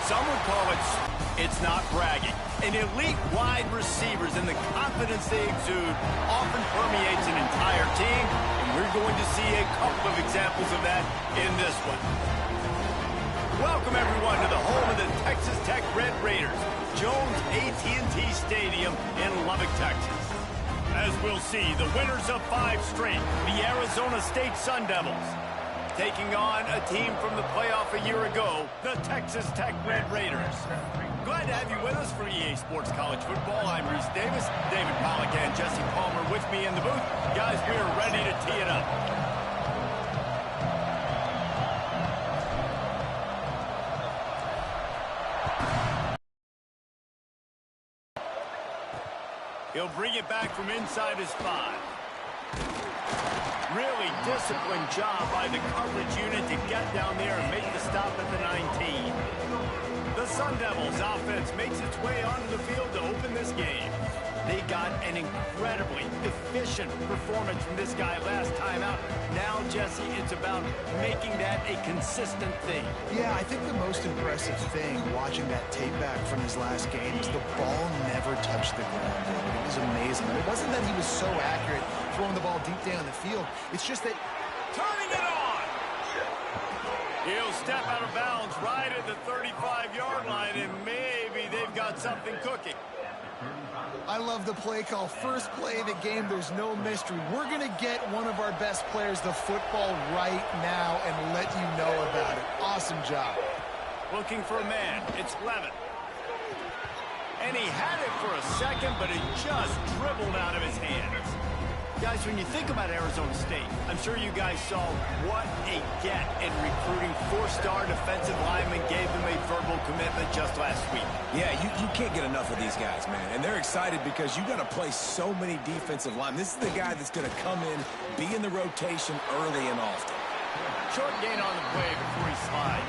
Some would call it's not bragging. An elite wide receivers and the confidence they exude often permeates an entire team, and we're going to see a couple of examples of that in this one. Welcome, everyone, to the home of the Texas Tech Red Raiders, Jones AT&T Stadium in Lubbock, Texas. As we'll see, the winners of 5 straight, the Arizona State Sun Devils, taking on a team from the playoff a year ago, the Texas Tech Red Raiders. Glad to have you with us for EA Sports College Football. I'm Reese Davis, David Pollack and Jesse Palmer with me in the booth. Guys, we are ready to tee it up. He'll bring it back from inside his 5. Really disciplined job by the coverage unit to get down there and make the stop at the 19. The Sun Devils offense makes its way onto the field to open this game. They got an incredibly efficient performance from this guy last time out. Now, Jesse, it's about making that a consistent thing. Yeah, I think the most impressive thing watching that tape back from his last game is the ball never touched the ground. It was amazing. It wasn't that he was so accurate throwing the ball deep down the field. It's just that... Turning it on! He'll step out of bounds right at the 35-yard line, and maybe they've got something cooking. I love the play call. First play of the game, there's no mystery. We're going to get one of our best players the football right now and let you know about it. Awesome job. Looking for a man. It's Levin. And he had it for a second, but it just dribbled out of his hands. Guys, when you think about Arizona State, I'm sure you guys saw what a get in recruiting 4-star defensive linemen gave them a verbal commitment just last week. Yeah, you can't get enough of these guys, man. And they're excited because you got to play so many defensive linemen. This is the guy that's going to come in, be in the rotation early and often. Short gain on the play before he slides.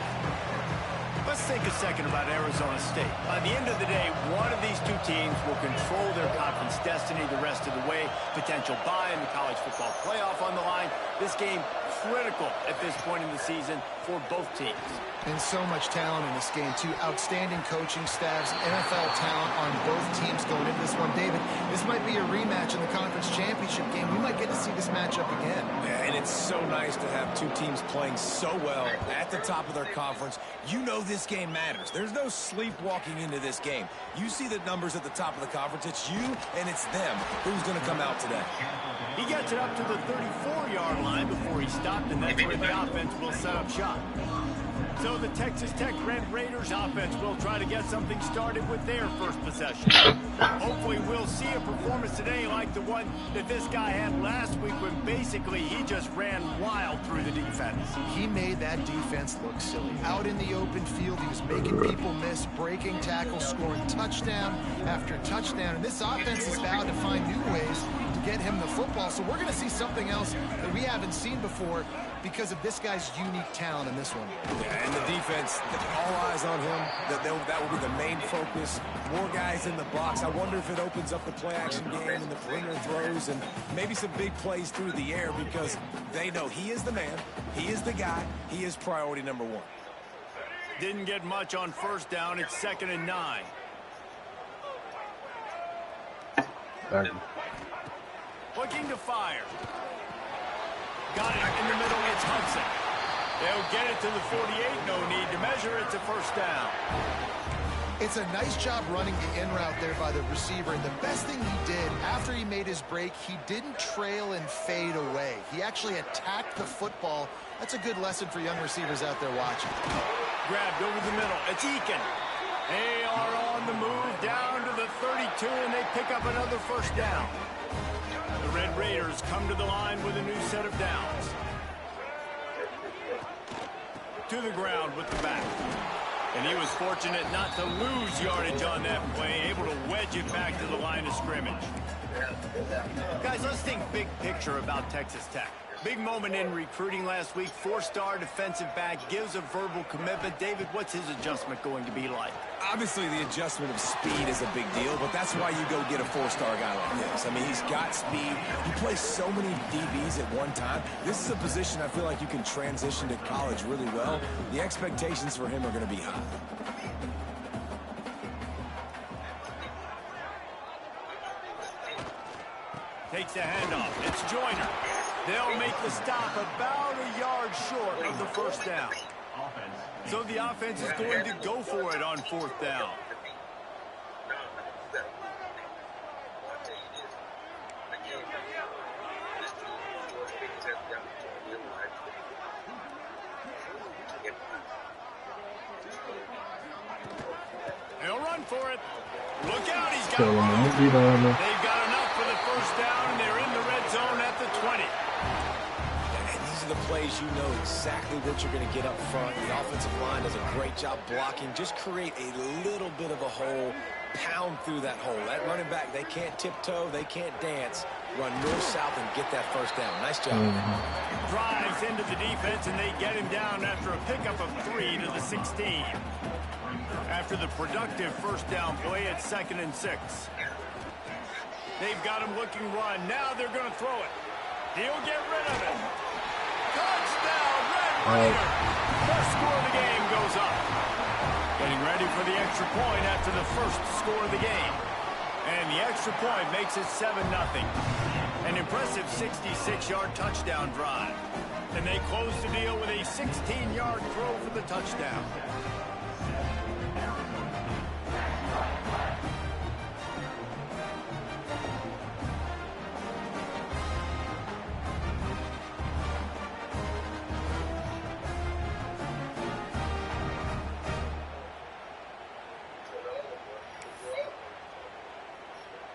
Let's think a second about Arizona State. By the end of the day, one of these two teams will control their conference destiny the rest of the way. Potential bye in the college football playoff on the line. This game critical at this point in the season for both teams. And so much talent in this game, too. Outstanding coaching staffs, NFL talent on both teams going into this one. David, this might be a rematch in the conference championship game. We might get to see this matchup again. Yeah, and it's so nice to have two teams playing so well at the top of their conference. You know this game matters. There's no sleepwalking into this game. You see the numbers at the top of the conference. It's you and it's them. Who's going to come out today? He gets it up to the 34-yard line before he stopped, and that's where the offense will set up shop. So the Texas Tech Red Raiders offense will try to get something started with their first possession. Hopefully we'll see a performance today like the one that this guy had last week when basically he just ran wild through the defense. He made that defense look silly. Out in the open field, he was making people miss, breaking tackles, scoring touchdown after touchdown. And this offense is vowed to find new ways to get him the football. So we're going to see something else that we haven't seen before because of this guy's unique talent in this one. Yeah, and the defense, all eyes on him. That will be the main focus. More guys in the box. I wonder if it opens up the play-action game and the perimeter throws and maybe some big plays through the air because they know he is the man, he is the guy, he is priority number 1. Didn't get much on first down. It's 2nd and 9. Looking to fire. Got it in the middle. It's Hudson. They'll get it to the 48. No need to measure. It's a first down. It's a nice job running the in route there by the receiver. And the best thing he did after he made his break, he didn't trail and fade away. He actually attacked the football. That's a good lesson for young receivers out there watching. Grabbed over the middle. It's Eakin. They are on the move down to the 32, and they pick up another first down. The Red Raiders come to the line with a new set of downs. To the ground with the back. And he was fortunate not to lose yardage on that play, able to wedge it back to the line of scrimmage. Guys, let's think big picture about Texas Tech. Big moment in recruiting last week. 4-star defensive back gives a verbal commitment. David, what's his adjustment going to be like? Obviously, the adjustment of speed is a big deal, but that's why you go get a 4-star guy like this. I mean, he's got speed. He plays so many DBs at one time. This is a position I feel like you can transition to college really well. The expectations for him are going to be high. Takes a handoff. It's Joyner. They'll make the stop about a yard short of the first down. So the offense is going to go for it on fourth down. They'll run for it. Look out, he's got room. They've got enough for the first down, and they're in the red zone at the 20. And these are the plays you know exactly what you're going to get up front. The offensive line does a great job blocking. Just create a little bit of a hole, pound through that hole. That running back, they can't tiptoe, they can't dance. Run north-south and get that first down. Nice job. Drives into the defense, and they get him down after a pickup of 3 to the 16. After the productive first down play at 2nd and 6. They've got him looking run. Now they're going to throw it. He'll get rid of it. Touchdown, Red Raider. First score of the game goes up. Getting ready for the extra point after the first score of the game. And the extra point makes it 7-0. An impressive 66-yard touchdown drive. And they close the deal with a 16-yard throw for the touchdown.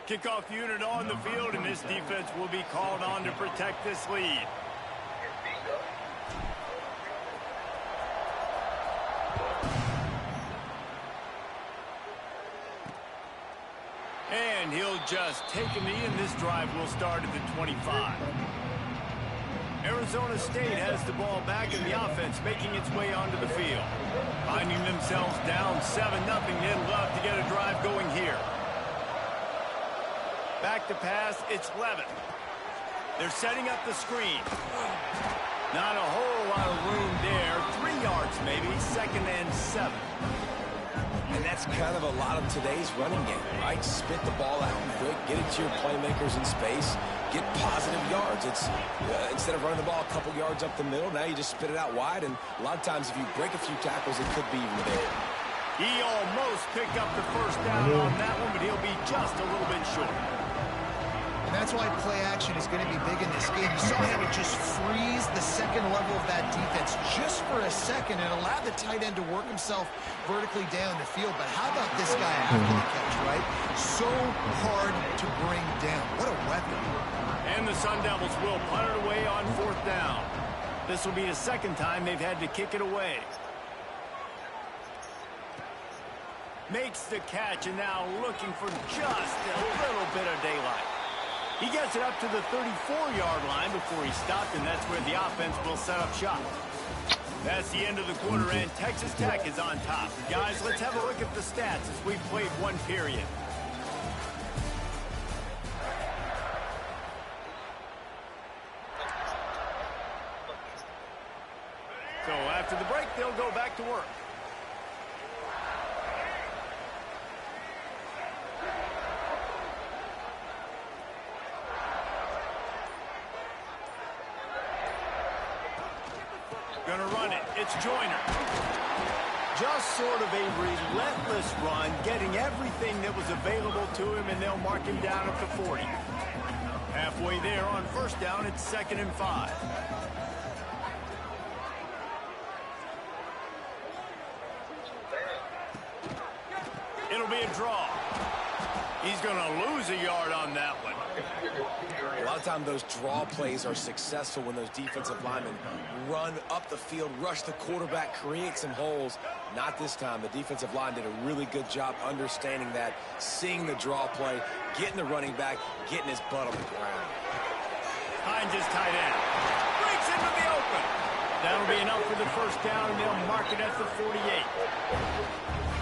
Kickoff unit on the field, and this defense will be called on to protect this lead. And he'll just take a knee, and this drive will start at the 25. Arizona State has the ball back, and the offense making its way onto the field. Finding themselves down 7-0, they'd love to get a drive going here. Back to pass, it's Levin. They're setting up the screen. Not a whole lot of room there. 3 yards maybe, 2nd and 7. And that's kind of a lot of today's running game, right? Spit the ball out quick, get it to your playmakers in space, get positive yards. It's instead of running the ball a couple yards up the middle, now you just spit it out wide, and a lot of times if you break a few tackles, it could be even bigger. He almost picked up the first down on that one, but he'll be just a little bit short. And that's why play action is going to be big in this game. You saw how it just freeze the second level of that defense just for a second and allowed the tight end to work himself vertically down the field. But how about this guy after the catch, right? So hard to bring down. What a weapon. And the Sun Devils will punt it away on fourth down. This will be the second time they've had to kick it away. Makes the catch, and now looking for just a little bit of daylight. He gets it up to the 34-yard line before he stopped, and that's where the offense will set up shop. That's the end of the quarter, and Texas Tech is on top. Guys, let's have a look at the stats as we've played one period. So after the break, they'll go back to work. Gonna run it. It's Joyner. Just sort of a relentless run, getting everything that was available to him, and they'll mark him down at the 40. Halfway there on first down, it's 2nd and 5. It'll be a draw. He's gonna lose a yard on that one. A lot of times those draw plays are successful when those defensive linemen run up the field, rush the quarterback, create some holes. Not this time. The defensive line did a really good job understanding that, seeing the draw play, getting the running back, getting his butt on the ground. Finds his tight end. Breaks into the open. That'll be enough for the first down, and they'll mark it at the 48.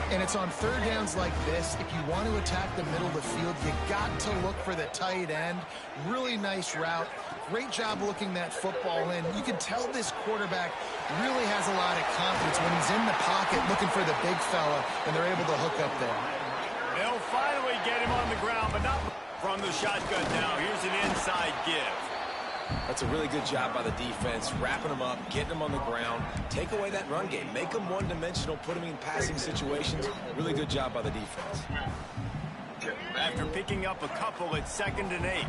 And it's on third downs like this. If you want to attack the middle of the field, you got to look for the tight end. Really nice route. Great job looking that football in. You can tell this quarterback really has a lot of confidence when he's in the pocket looking for the big fella, and they're able to hook up there. They'll finally get him on the ground, but not... From the shotgun now, here's an inside give. That's a really good job by the defense, wrapping them up, getting them on the ground. Take away that run game. Make them one-dimensional, put them in passing situations. Really good job by the defense. After picking up a couple, it's 2nd and 8.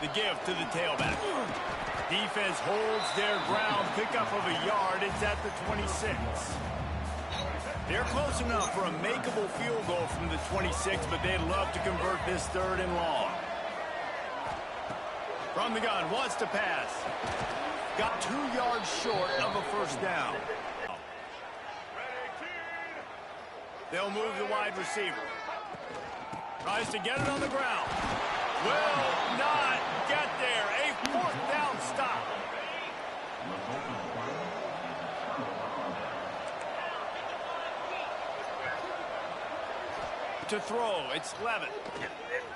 The give to the tailback. Defense holds their ground, pickup of a yard. It's at the 26. They're close enough for a makeable field goal from the 26, but they'd love to convert this 3rd and long. From the gun, wants to pass. Got 2 yards short of a first down. They'll move the wide receiver. Tries to get it on the ground. Will not get there. A 4th down stop. To throw, it's Levitt.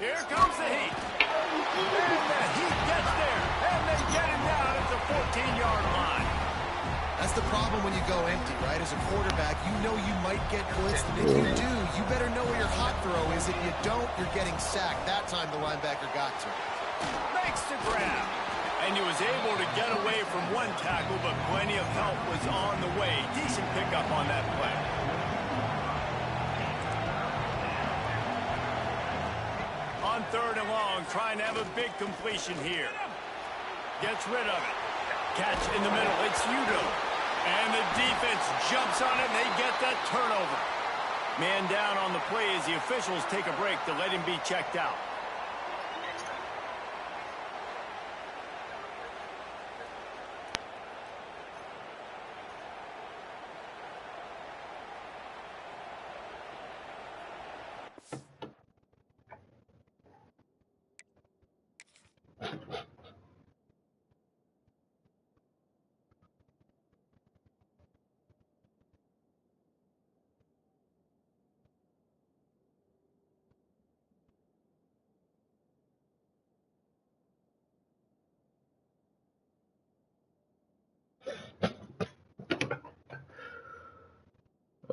Here comes the heat. And the heat gets there. And they get him down at the 14-yard line. That's the problem when you go empty, right? As a quarterback, you know you might get blitzed, and if you do, you better know where your hot throw is. If you don't, you're getting sacked. That time the linebacker got to it. Makes the grab. And he was able to get away from one tackle, but plenty of help was on the way. Decent pickup on that play. On 3rd and long, trying to have a big completion here. Gets rid of it. Catch in the middle. It's Udo. And the defense jumps on it, and they get that turnover. Man down on the play as the officials take a break to let him be checked out.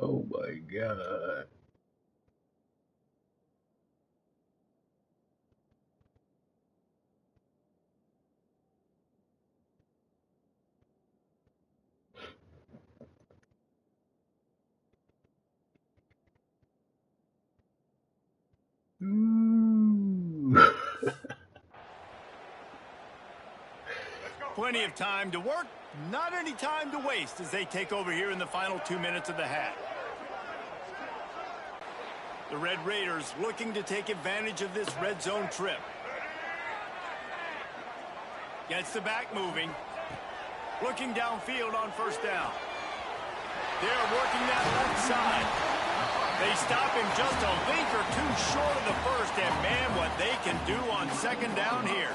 Oh my God. Ooh. Plenty of time to work, not any time to waste as they take over here in the final 2 minutes of the half. The Red Raiders looking to take advantage of this red zone trip. Gets the back moving. Looking downfield on 1st down. They're working that left side. They stop him just a link or 2 short of the first, and man, what they can do on 2nd down here.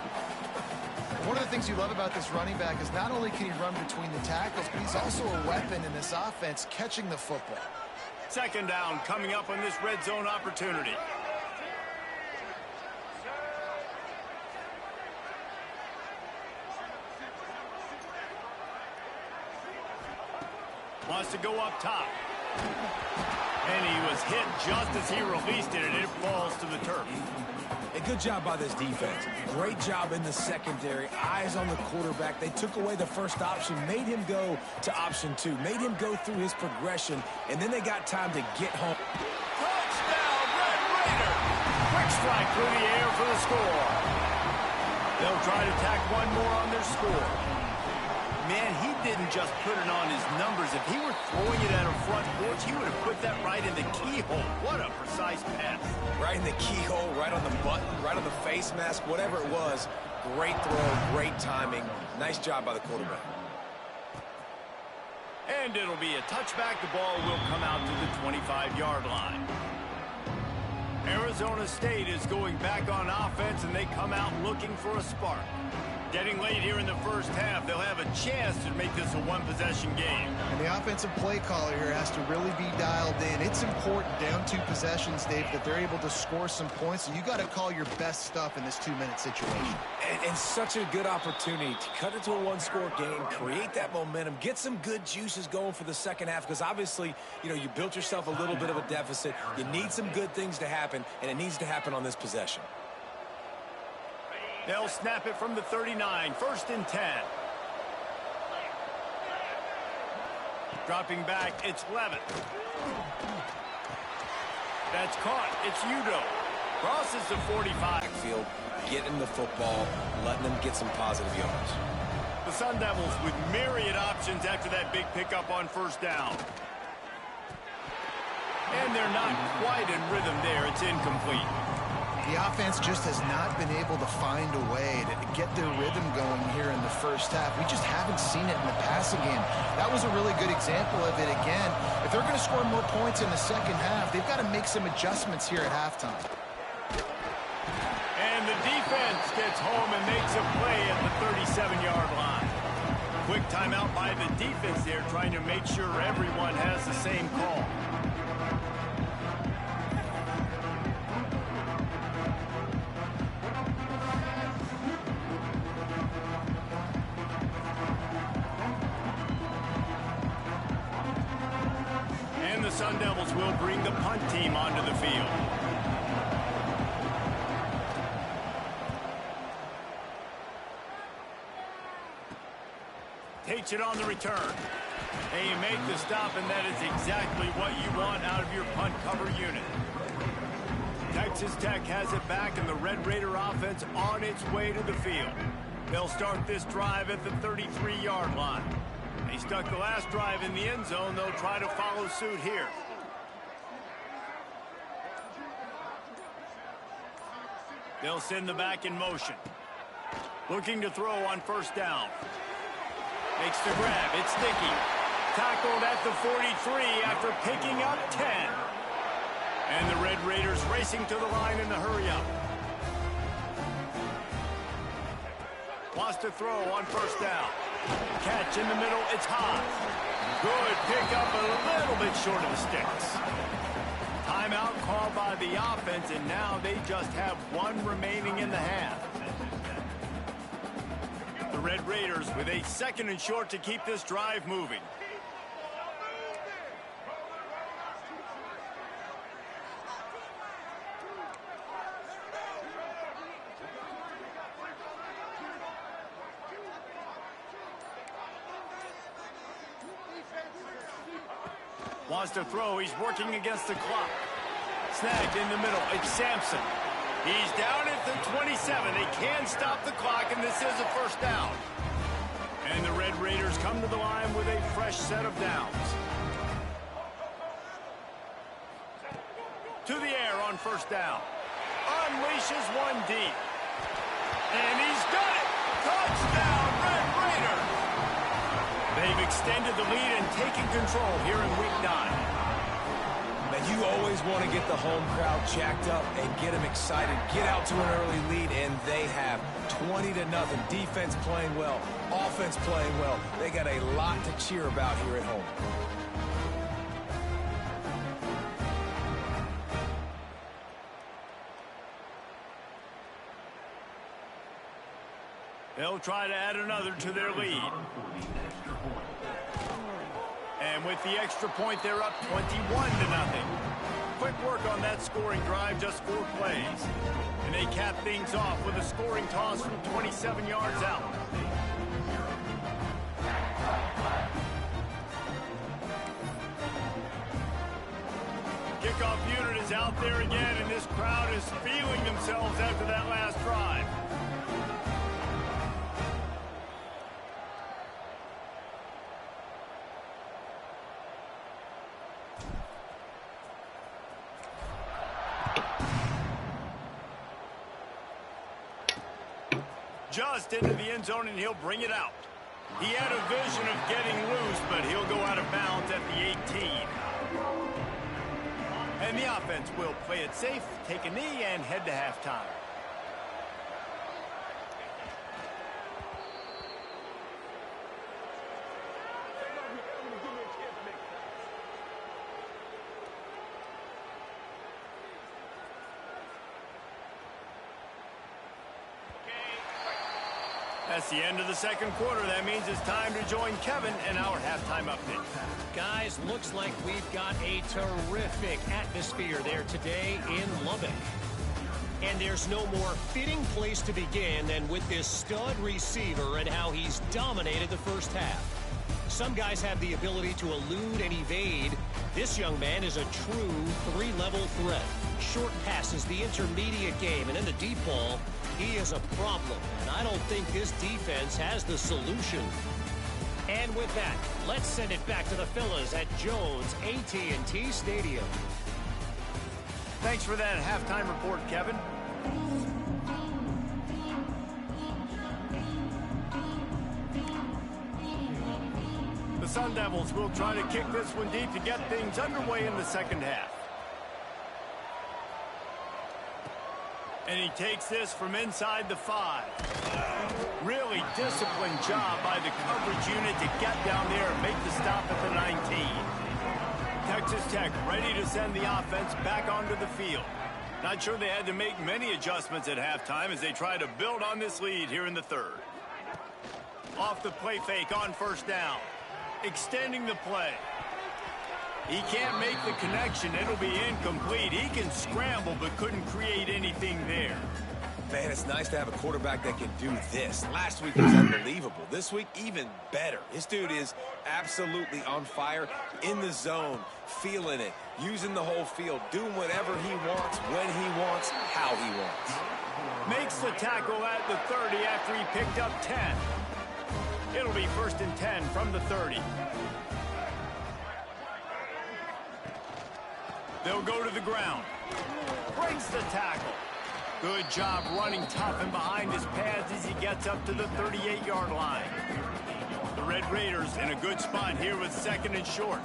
One of the things you love about this running back is not only can he run between the tackles, but he's also a weapon in this offense, catching the football. 2nd down coming up on this red zone opportunity. Wants to go up top. And he was hit just as he released it, and it falls to the turf. A good job by this defense. Great job in the secondary. Eyes on the quarterback. They took away the first option, made him go to option 2, made him go through his progression, and then they got time to get home. Touchdown, Red Raider! Quick strike through the air for the score. They'll try to tack one more on their score. Man, he didn't just put it on his numbers. If he were throwing it at a front porch, he would have put that right in the keyhole. What a precise pass. Right in the keyhole, right on the button, right on the face mask, whatever it was. Great throw, great timing. Nice job by the quarterback. And it'll be a touchback. The ball will come out to the 25-yard line. Arizona State is going back on offense, and they come out looking for a spark. Getting late here in the first half, they'll have a chance to make this a one-possession game. And the offensive play caller here has to really be dialed in. It's important down 2 possessions, Dave, that they're able to score some points. So you got to call your best stuff in this 2-minute situation. And such a good opportunity to cut it to a one-score game, create that momentum, get some good juices going for the second half, because obviously, you know, you built yourself a little bit of a deficit. You need some good things to happen, and it needs to happen on this possession. They'll snap it from the 39, 1st and 10. Dropping back, it's Levin. That's caught. It's Udo. Crosses the 45. Field, getting the football, letting them get some positive yards. The Sun Devils with myriad options after that big pickup on 1st down. And they're not quite in rhythm there. It's incomplete. The offense just has not been able to find a way to get their rhythm going here in the first half. We just haven't seen it in the passing game. That was a really good example of it again. If they're going to score more points in the second half, they've got to make some adjustments here at halftime. And the defense gets home and makes a play at the 37-yard line. Quick timeout by the defense there, trying to make sure everyone has the same call. The Sun Devils will bring the punt team onto the field. Takes it on the return. And you make the stop, and that is exactly what you want out of your punt cover unit. Texas Tech has it back, and the Red Raider offense on its way to the field. They'll start this drive at the 33-yard line. They stuck the last drive in the end zone. They'll try to follow suit here. They'll send the back in motion. Looking to throw on 1st down. Makes the grab. It's Dickey. Tackled at the 43 after picking up 10. And the Red Raiders racing to the line in the hurry-up. Wants to throw on 1st down. Catch in the middle, it's hot. Good pickup, a little bit short of the sticks. Timeout called by the offense, and now they just have 1 remaining in the half. The Red Raiders with a 2nd and short to keep this drive moving. Wants to throw. He's working against the clock. Snagged in the middle. It's Sampson. He's down at the 27. They can stop the clock, and this is a 1st down. And the Red Raiders come to the line with a fresh set of downs. To the air on 1st down. Unleashes one deep. And he's got it. Touchdown, Red Raiders. They've extended the lead and taken control here in Week 9. But you always want to get the home crowd jacked up and get them excited. Get out to an early lead, and they have 20-0. Defense playing well, offense playing well. They got a lot to cheer about here at home. They'll try to add another to their lead. And with the extra point, they're up 21-0. Quick work on that scoring drive, just 4 plays. And they cap things off with a scoring toss from 27 yards out. Kickoff unit is out there again, and this crowd is feeling themselves after that last drive. Just into the end zone, and he'll bring it out. He had a vision of getting loose, but he'll go out of bounds at the 18. And the offense will play it safe, take a knee, and head to halftime. That's the end of the second quarter. That means it's time to join Kevin in our halftime update. Guys, looks like we've got a terrific atmosphere there today in Lubbock. And there's no more fitting place to begin than with this stud receiver and how he's dominated the first half. Some guys have the ability to elude and evade. This young man is a true three-level threat. Short passes, the intermediate game, and in the deep ball, he is a problem. And I don't think this defense has the solution. And with that, let's send it back to the fellas at Jones AT&T Stadium. Thanks for that halftime report, Kevin. The Sun Devils will try to kick this one deep to get things underway in the second half. And he takes this from inside the 5. Really disciplined job by the coverage unit to get down there and make the stop at the 19. Texas Tech ready to send the offense back onto the field. Not sure they had to make many adjustments at halftime as they try to build on this lead here in the third. Off the play fake on first down. Extending the play. He can't make the connection. It'll be incomplete. He can scramble but couldn't create anything there. Man, it's nice to have a quarterback that can do this. Last week was unbelievable. This week, even better. This dude is absolutely on fire, in the zone, feeling it, using the whole field, doing whatever he wants, when he wants, how he wants. Makes the tackle at the 30 after he picked up 10. It'll be 1st and 10 from the 30. They'll go to the ground. Breaks the tackle. Good job running tough and behind his pads as he gets up to the 38-yard line. The Red Raiders in a good spot here with 2nd and short.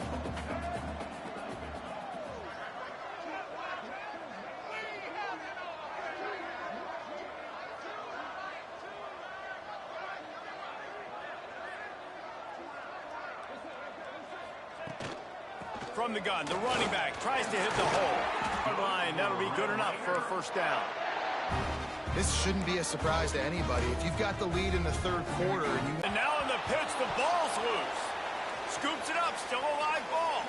From the gun, the running back tries to hit the hole. Line, that'll be good enough for a first down. This shouldn't be a surprise to anybody. If you've got the lead in the third quarter and now in the pitch, the ball's loose. Scoops it up, still a live ball.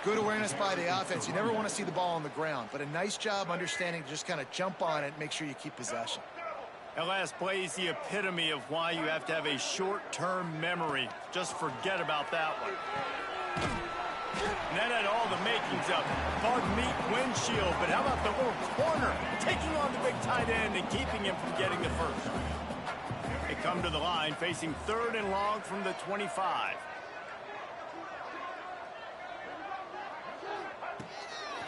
Good awareness by the offense. You never want to see the ball on the ground, but a nice job understanding to just kind of jump on it, make sure you keep possession. That last play is the epitome of why you have to have a short-term memory. Just forget about that one. And that had all the makings of bug meat windshield, but how about the little corner taking on the big tight end and keeping him from getting the first? They come to the line facing 3rd and long from the 25.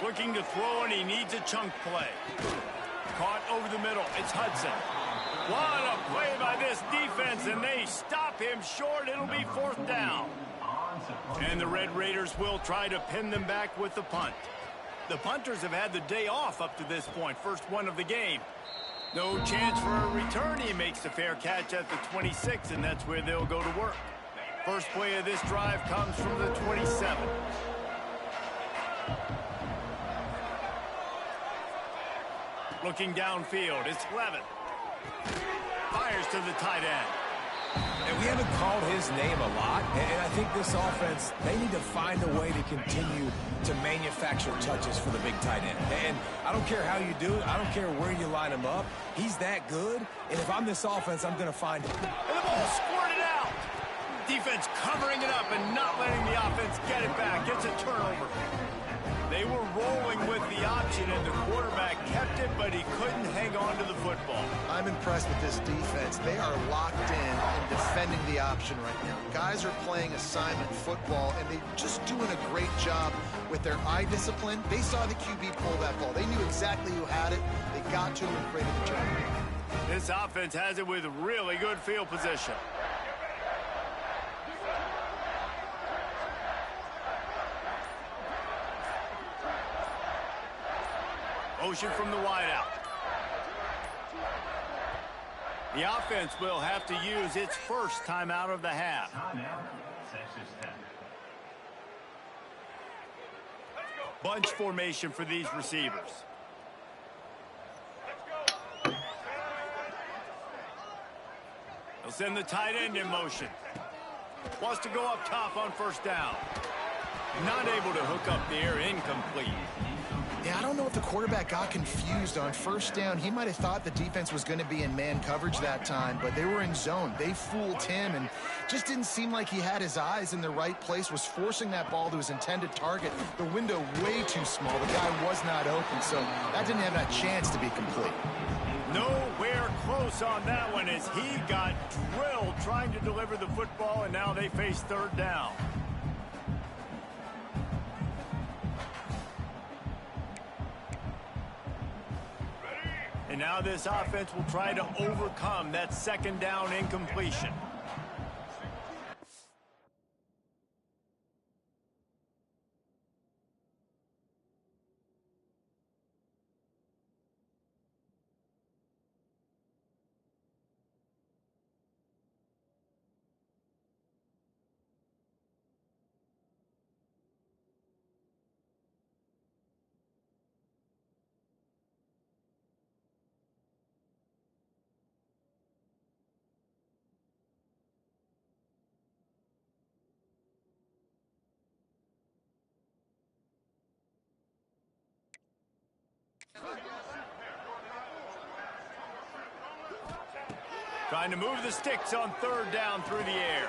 Looking to throw, and he needs a chunk play. Caught over the middle. It's Hudson. What a play by this defense, and they stop him short. It'll be 4th down. And the Red Raiders will try to pin them back with the punt. The punters have had the day off up to this point. First one of the game. No chance for a return. He makes the fair catch at the 26, and that's where they'll go to work. First play of this drive comes from the 27. Looking downfield, it's Levin. Fires to the tight end. And we haven't called his name a lot, and I think this offense, they need to find a way to continue to manufacture touches for the big tight end. And I don't care how you do it. I don't care where you line him up. He's that good, and if I'm this offense, I'm going to find him. And the ball squirted out. Defense covering it up and not letting the offense get it back. Gets a turnover. They were rolling with the option, and the quarterback kept it, but he couldn't hang on to the football. I'm impressed with this defense. They are locked in and defending the option right now. Guys are playing assignment football, and they're just doing a great job with their eye discipline. They saw the QB pull that ball. They knew exactly who had it. They got to him and created the turnover. This offense has it with really good field position. Motion from the wideout. The offense will have to use its first timeout of the half. Bunch formation for these receivers. They'll send the tight end in motion. Wants to go up top on first down. Not able to hook up the air, incomplete. Yeah, I don't know if the quarterback got confused on first down. He might have thought the defense was going to be in man coverage that time, but they were in zone. They fooled him and just didn't seem like he had his eyes in the right place, was forcing that ball to his intended target. The window way too small. The guy was not open, so that didn't have that chance to be complete. Nowhere close on that one as he got drilled trying to deliver the football, and now they face third down. And now this offense will try to overcome that second down incompletion. Trying to move the sticks on third down through the air.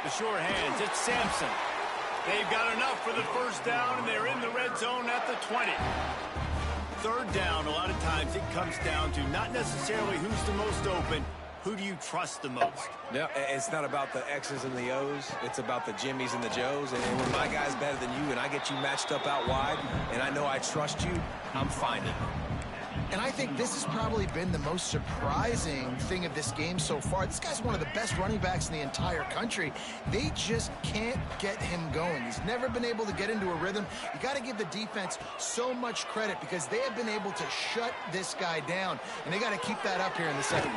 The short hands, it's Sampson. They've got enough for the first down, and they're in the red zone at the 20. Third down, a lot of times it comes down to not necessarily who's the most open, who do you trust the most? Yeah, it's not about the X's and the O's. It's about the Jimmies and the Joes. And when my guy's better than you and I get you matched up out wide and I know I trust you, I'm finding it. And I think this has probably been the most surprising thing of this game so far. This guy's one of the best running backs in the entire country. They just can't get him going. He's never been able to get into a rhythm. You got to give the defense so much credit because they have been able to shut this guy down. And they got to keep that up here in the second.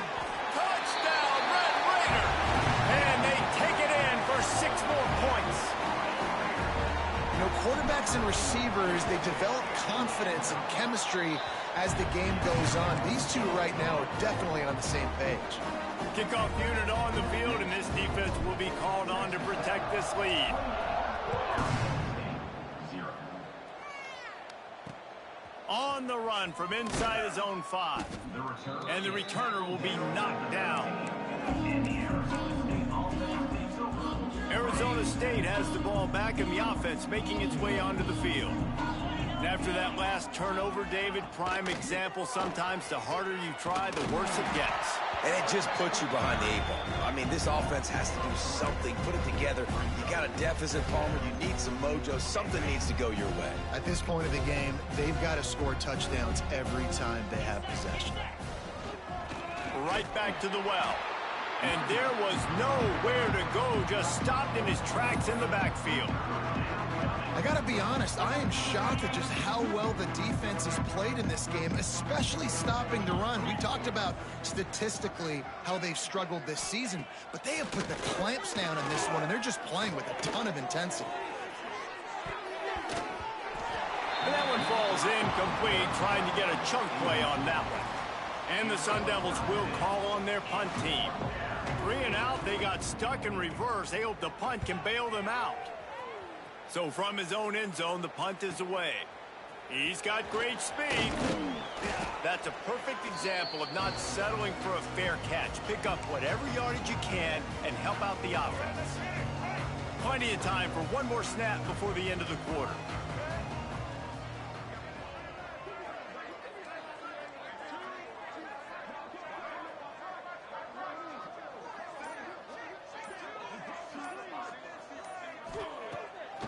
Touchdown, Red Raider! And they take it in for 6 more points. You know, quarterbacks and receivers, they develop confidence and chemistry as the game goes on. These two right now are definitely on the same page. Kickoff unit on the field, and this defense will be called on to protect this lead. On the run from inside his own 5. And the returner will be knocked down. Arizona State has the ball back in the offense, making its way onto the field. And after that last turnover, David, prime example, sometimes the harder you try, the worse it gets. And it just puts you behind the 8 ball. I mean, this offense has to do something, put it together. You got a deficit, Palmer. You need some mojo. Something needs to go your way. At this point of the game, they've got to score touchdowns every time they have possession. Right back to the well. And there was nowhere to go, just stopped in his tracks in the backfield. I got to be honest, I am shocked at just how well the defense has played in this game, especially stopping the run. We talked about statistically how they've struggled this season, but they have put the clamps down in this one, and they're just playing with a ton of intensity. And that one falls incomplete, trying to get a chunk play on that one. And the Sun Devils will call on their punt team. 3 and out, they got stuck in reverse. They hope the punt can bail them out. So from his own end zone, the punt is away. He's got great speed. That's a perfect example of not settling for a fair catch. Pick up whatever yardage you can and help out the offense. Plenty of time for one more snap before the end of the quarter.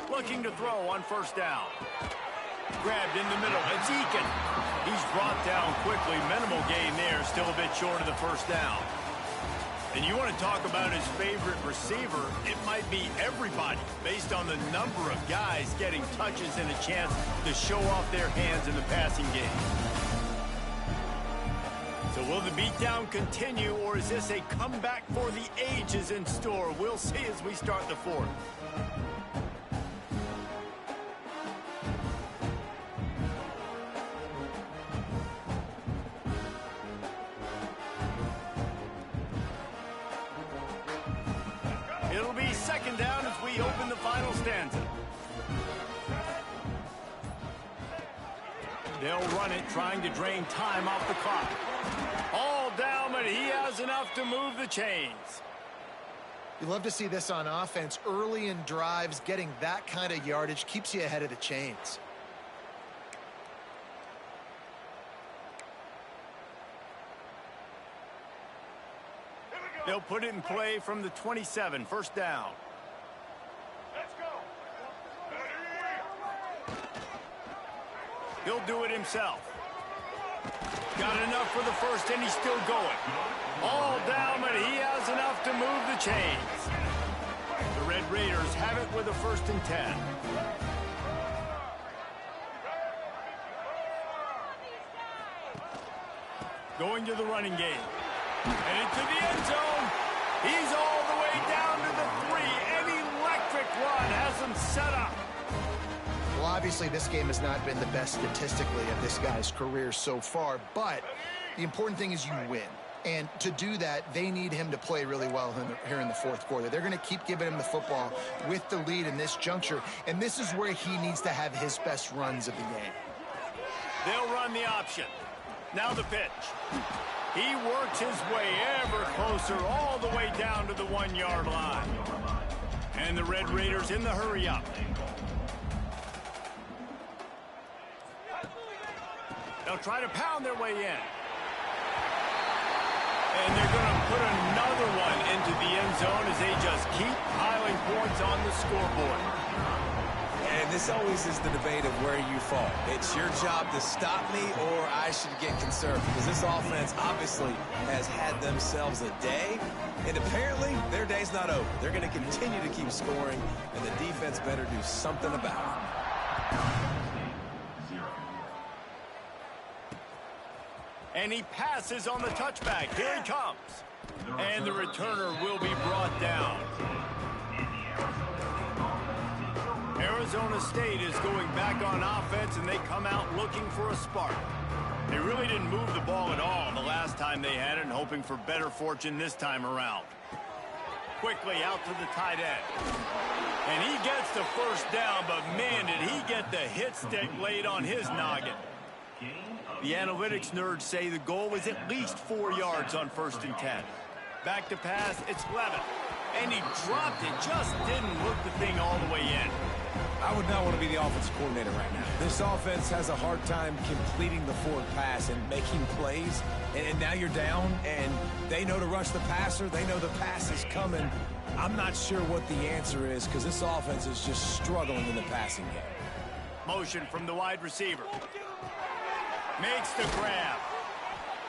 Looking to throw on first down. Grabbed in the middle. It's Eakin. He's brought down quickly. Minimal gain there. Still a bit short of the first down. And you want to talk about his favorite receiver, it might be everybody based on the number of guys getting touches and a chance to show off their hands in the passing game. So will the beatdown continue, or is this a comeback for the ages in store? We'll see as we start the fourth. down as we open the final stanza. They'll run it, trying to drain time off the clock. All down, but he has enough to move the chains. You love to see this on offense. Early in drives, getting that kind of yardage keeps you ahead of the chains. They'll put it in play from the 27, first down. Let's go. He'll do it himself. Got enough for the first, and he's still going. All down, but he has enough to move the chains. The Red Raiders have it with a 1st and 10. Going to the running game. And into the end zone. He's all the way down to the 3. An electric run has him set up. Well, obviously, this game has not been the best statistically of this guy's career so far, but the important thing is you win. And to do that, they need him to play really well here in the 4th quarter. They're going to keep giving him the football with the lead in this juncture, and this is where he needs to have his best runs of the game. They'll run the option. Now the pitch. He works his way ever closer all the way down to the 1-yard line. And the Red Raiders in the hurry-up. They'll try to pound their way in. And they're going to put another one into the end zone as they just keep piling points on the scoreboard. And this always is the debate of where you fall. It's your job to stop me, or I should get conservative, because this offense obviously has had themselves a day, and apparently their day's not over. They're going to continue to keep scoring, and the defense better do something about it. And he passes on the touchback. Here he comes. And the returner will be brought down. Arizona State is going back on offense, and they come out looking for a spark. They really didn't move the ball at all the last time they had it, and hoping for better fortune this time around. Quickly out to the tight end. And he gets the first down, but man, did he get the hit stick laid on his noggin. The analytics nerds say the goal was at least 4 yards on 1st and 10. Back to pass, it's Levin. And he dropped it, just didn't look the thing all the way in. I would not want to be the offensive coordinator right now. This offense has a hard time completing the forward pass and making plays. And now you're down, and they know to rush the passer. They know the pass is coming. I'm not sure what the answer is, because this offense is just struggling in the passing game. Motion from the wide receiver. Makes the grab.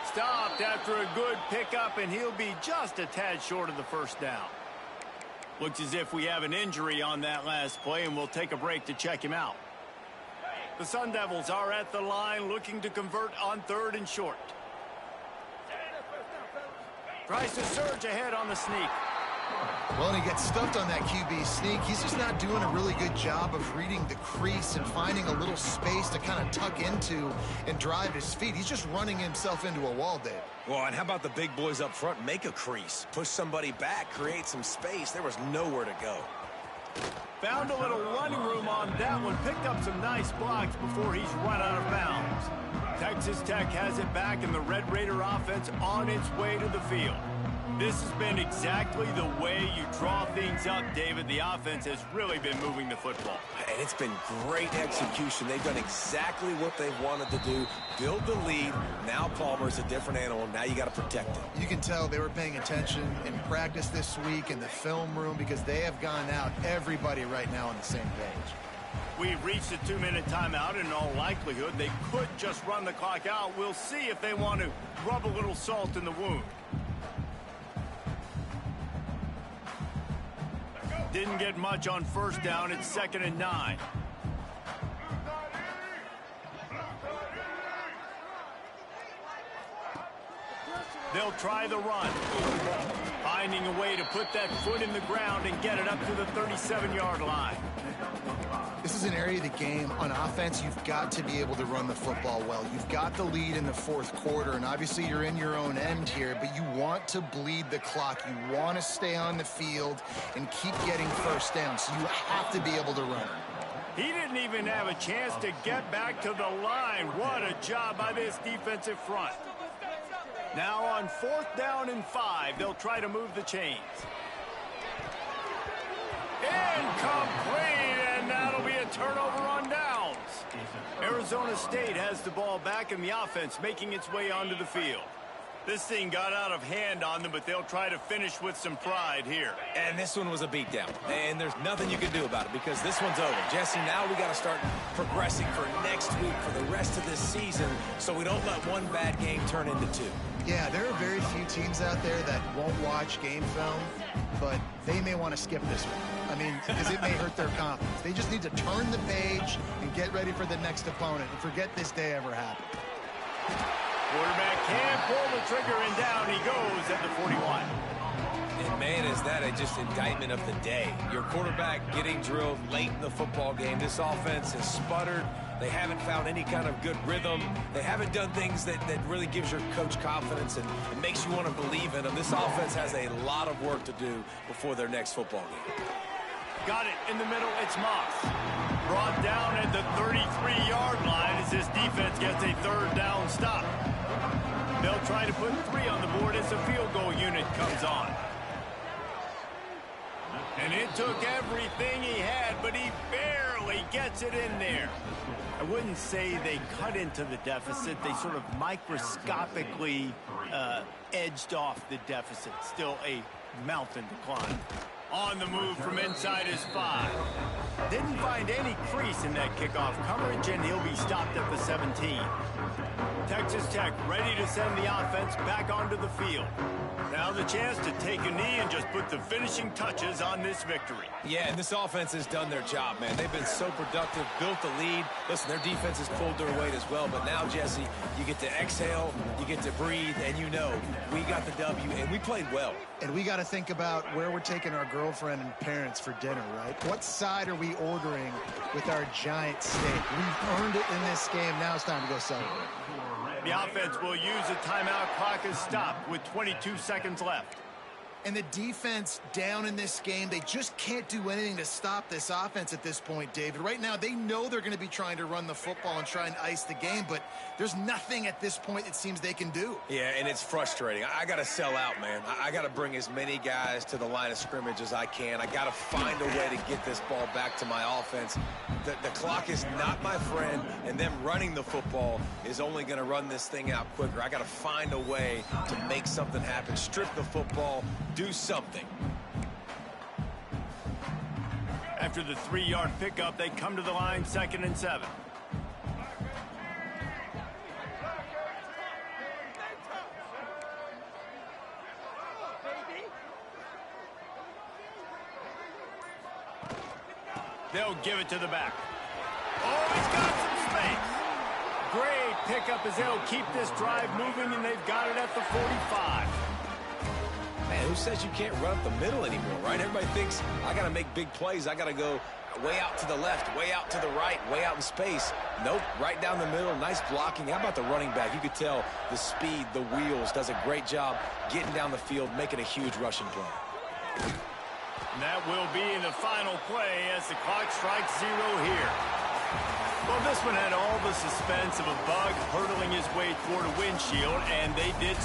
Stopped after a good pickup, and he'll be just a tad short of the first down. Looks as if we have an injury on that last play, and we'll take a break to check him out. The Sun Devils are at the line looking to convert on 3rd and short. Tries to surge ahead on the sneak. Well, and he gets stuffed on that QB sneak. He's just not doing a really good job of reading the crease and finding a little space to kind of tuck into and drive his feet. He's just running himself into a wall, Dave. Well, and how about the big boys up front? Make a crease. Push somebody back. Create some space. There was nowhere to go. Found a little running room on that one. Picked up some nice blocks before he's run out of bounds. Texas Tech has it back, and the Red Raider offense on its way to the field. This has been exactly the way you draw things up, David. The offense has really been moving the football. And it's been great execution. They've done exactly what they've wanted to do. Build the lead. Now Palmer's a different animal. Now you got to protect him. You can tell they were paying attention in practice this week in the film room, because they have gone out, everybody right now on the same page. We've reached a 2-minute timeout. In all likelihood, they could just run the clock out. We'll see if they want to rub a little salt in the wound. Didn't get much on first down. It's 2nd and 9. They'll try the run. Finding a way to put that foot in the ground and get it up to the 37-yard line. This is an area of the game on offense you've got to be able to run the football well. You've got the lead in the fourth quarter, and obviously you're in your own end here, but you want to bleed the clock. You want to stay on the field and keep getting first down, so you have to be able to run. He didn't even have a chance to get back to the line. What a job by this defensive front. Now on 4th down and 5, they'll try to move the chains. Incomplete, and that'll be a turnover on downs. Arizona State has the ball back in the offense, making its way onto the field. This thing got out of hand on them, but they'll try to finish with some pride here. And this one was a beatdown, and there's nothing you can do about it because this one's over. Jesse, now we got to start progressing for next week, for the rest of this season, so we don't let one bad game turn into two. Yeah, there are very few teams out there that won't watch game film, but they may want to skip this one. I mean, because it may hurt their confidence. They just need to turn the page and get ready for the next opponent and forget this day ever happened. Quarterback can pull the trigger, and down he goes at the 41. And, man, is that just indictment of the day. Your quarterback getting drilled late in the football game. This offense has sputtered. They haven't found any kind of good rhythm. They haven't done things that really gives your coach confidence and makes you want to believe in them. This offense has a lot of work to do before their next football game. Got it in the middle. It's Moss. Brought down at the 33-yard line as this defense gets a 3rd down stop. They'll try to put 3 on the board as the field goal unit comes on. And it took everything he had, but he barely gets it in there. I wouldn't say they cut into the deficit. They sort of microscopically edged off the deficit. Still a mountain to climb. On the move from inside his 5. Didn't find any crease in that kickoff coverage, and he'll be stopped at the 17. Texas Tech ready to send the offense back onto the field. Now the chance to take a knee and just put the finishing touches on this victory. Yeah, and this offense has done their job, man. They've been so productive, built the lead. Listen, their defense has pulled their weight as well. But now, Jesse, you get to exhale, you get to breathe, and you know we got the W, and we played well. And we got to think about where we're taking our girlfriend and parents for dinner, right? What side are we ordering with our giant steak? We've earned it in this game. Now it's time to go celebrate. The offense will use a timeout. Clock is stopped with 22 seconds left. And the defense down in this game, they just can't do anything to stop this offense at this point, David. Right now, they know they're going to be trying to run the football and try and ice the game, but there's nothing at this point it seems they can do. Yeah, and it's frustrating. I got to sell out, man. I got to bring as many guys to the line of scrimmage as I can. I got to find a way to get this ball back to my offense. The clock is not my friend, and them running the football is only going to run this thing out quicker. I got to find a way to make something happen, strip the football, do something. After the 3-yard pickup, they come to the line 2nd and 7. They'll give it to the back. Oh, he's got some space. Great pickup as they'll keep this drive moving, and they've got it at the 45. Man, who says you can't run up the middle anymore, right? Everybody thinks I got to make big plays. I got to go way out to the left, way out to the right, way out in space. Nope, right down the middle. Nice blocking. How about the running back? You could tell the speed, the wheels, does a great job getting down the field, making a huge rushing play. And that will be the final play as the clock strikes 0 here. Well, this one had all the suspense of a bug hurtling his way toward a windshield, and they did